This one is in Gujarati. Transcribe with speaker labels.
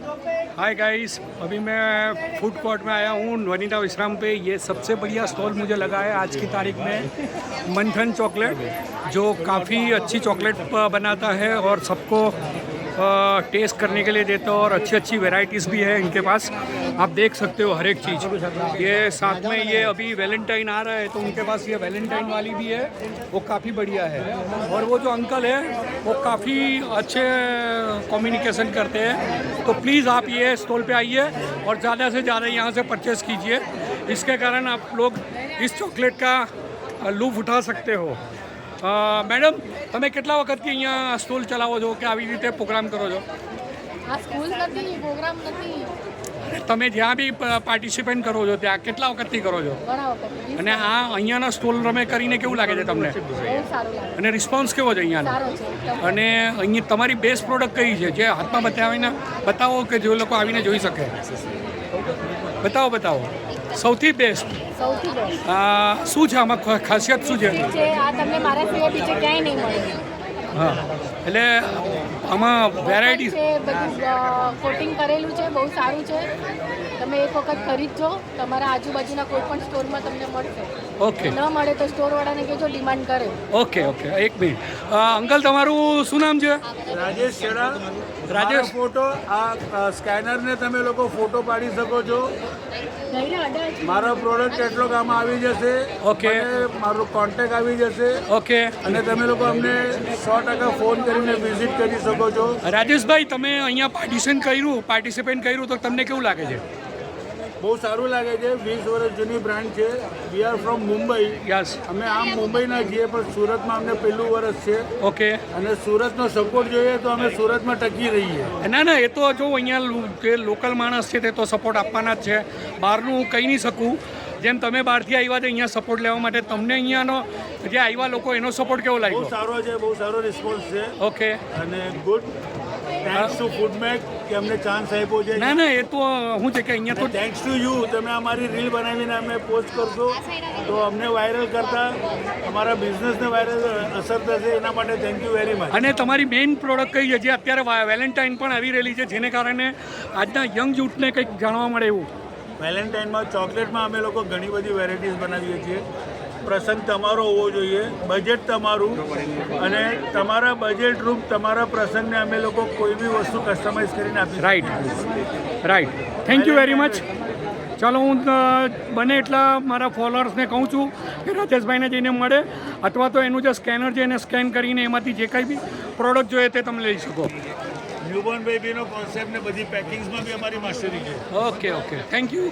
Speaker 1: हाय गाइस, अभी मैं फूड कोर्ट में आया हूँ वनीता विश्राम पे। ये सबसे बढ़िया स्टॉल मुझे लगा है आज की तारीख में, मंथन चॉकलेट, जो काफ़ी अच्छी चॉकलेट बनाता है और सबको टेस्ट करने के लिए देता है और अच्छी अच्छी वैरायटीज़ भी है इनके पास। आप देख सकते हो हर एक चीज़। ये साथ में ये अभी वैलेंटाइन आ रहा है तो उनके पास ये वैलेंटाइन वाली भी है, वो काफ़ी बढ़िया है। और वो जो अंकल है वो काफ़ी अच्छे कम्युनिकेशन करते हैं। तो प्लीज़ आप ये स्टॉल पे आइए और ज़्यादा से ज़्यादा यहाँ से परचेस कीजिए। इसके कारण आप लोग इस चॉकलेट का लूफ उठा सकते हो। મેડમ, તમે કેટલા વખતથી અહીંયા સ્ટોલ ચલાવો છો કે આવી રીતે પ્રોગ્રામ કરો છો?
Speaker 2: આ સ્કૂલ નથી, પ્રોગ્રામ નથી.
Speaker 1: તમે જ્યાં બી પાર્ટિસિપેટ કરો છો ત્યાં કેટલા વખતથી કરો છો?
Speaker 2: ઘણા વખત.
Speaker 1: અને આ અહીંયાના સ્ટોલ તમે કરીને કેવું લાગે છે તમને?
Speaker 2: બહુ સારું લાગે.
Speaker 1: અને રિસ્પોન્સ કેવો છે અહીંયાનો?
Speaker 2: સારો છે.
Speaker 1: અને અહીંયા તમારી બેસ્ટ પ્રોડક્ટ કઈ છે જે હાથમાં બતાવો કે જે લોકો આવીને જોઈ શકે? બતાવો સૌથી બેસ્ટ.
Speaker 2: સૌથી બેસ્ટ
Speaker 1: શું છે આમાં ખાસિયત શું છે?
Speaker 2: આ તમને મારા સિવાય બીજે ક્યાંય નહીં મળે.
Speaker 1: હા, એટલે આમાં વેરાયટી
Speaker 2: છે, બધું કોટિંગ કરેલું છે, બહુ સારું છે. તમે એક વખત ખરીદજો, તમારા આજુબાજુના કોઈ પણ સ્ટોરમાં તમને મળશે.
Speaker 1: ઓકે,
Speaker 2: ન મળે તો સ્ટોરવાળાને કહેજો ડિમાન્ડ કરે.
Speaker 1: ઓકે, એક મિનિટ. અંકલ, તમારું શું નામ છે?
Speaker 3: રાજેશ છેડા.
Speaker 1: રાજેશ.
Speaker 3: ફોટો આ સ્કેનરને તમે લોકો ફોટો પાડી શકો છો. મારો પ્રોડક્ટ કેટલો આમાં આવી જશે.
Speaker 1: ઓકે.
Speaker 3: મારો કોન્ટેક્ટ આવી જશે.
Speaker 1: ઓકે.
Speaker 3: અને તમે લોકો અમને 100% ફોન કરીને વિઝિટ કરી શકો છો.
Speaker 1: રાજેશભાઈ, તમે અહીંયા પાર્ટિસિપેટ કર્યું તો તમને કેવું લાગે છે?
Speaker 3: બહુ સારું લાગે છે. 20 વર્ષ જૂની બ્રાન્ડ છે. We are from Mumbai.
Speaker 1: Yes.
Speaker 3: અમે આમ મુંબઈના છીએ પણ સુરતમાં અમને પહેલું વર્ષ છે.
Speaker 1: ઓકે.
Speaker 3: અને સુરતનો સપોર્ટ જોઈએ તો અમે સુરતમાં ટકી રહીએ.
Speaker 1: ના, એ તો જો અહીંયા જે લોકલ માણસ છે તે તો સપોર્ટ આપવાના જ છે. બહારનું હું કહી નહીં શકું. જેમ તમે બહારથી આવ્યા તો અહીંયા સપોર્ટ લેવા માટે, તમને અહીંયાનો જે આવ્યા લોકો એનો સપોર્ટ કેવો
Speaker 3: બહુ
Speaker 1: લાગ્યો?
Speaker 3: સારો છે, બહુ સારો રિસ્પોન્સ છે.
Speaker 1: ઓકે.
Speaker 3: અને ગુડ. થેન્ક્સ ટુ ફૂડમેક કે અમને ચાન્સ આપ્યો છે.
Speaker 1: ના, એ તો શું છે કે અહીંયા તો
Speaker 3: થેન્ક્સ ટુ યુ, તમે અમારી રીલ બનાવીને અમે પોસ્ટ કરશો તો અમને વાયરલ કરતા અમારા બિઝનેસને વાયરલ અસર થશે. એના માટે થેન્ક યુ વેરી મચ.
Speaker 1: અને તમારી મેઇન પ્રોડક્ટ કઈ છે જે અત્યારે વેલેન્ટાઇન પણ આવી રહેલી છે, જેને કારણે આજના યંગ યુથને કંઈક જાણવા મળે એવું?
Speaker 3: વેલેન્ટાઇનમાં ચોકલેટમાં અમે લોકો ઘણી બધી વેરાયટીઝ બનાવીએ છીએ. પ્રસંગ તમારો હોવો જોઈએ, બજેટ તમારું, અને તમારા બજેટ રૂપ તમારા પ્રસંગને અમે લોકો કોઈ બી વસ્તુ કસ્ટમાઇઝ કરીને આપીએ.
Speaker 1: Right. Thank you very much. ચાલો, હું બને એટલા મારા ફોલોઅર્સને કહું છું કે રાજેશભાઈને જઈને મળે, અથવા તો એનું જે સ્કેનર છે એને સ્કેન કરીને એમાંથી જે કંઈ બી પ્રોડક્ટ જોઈએ તે તમે લઈ શકો.
Speaker 3: ન્યૂબોર્ન બેબીનો કોન્સેપ્ટ ને બધી પેકિંગ્સમાં બી અમારી માસ્ટરી છે.
Speaker 1: Okay, thank you.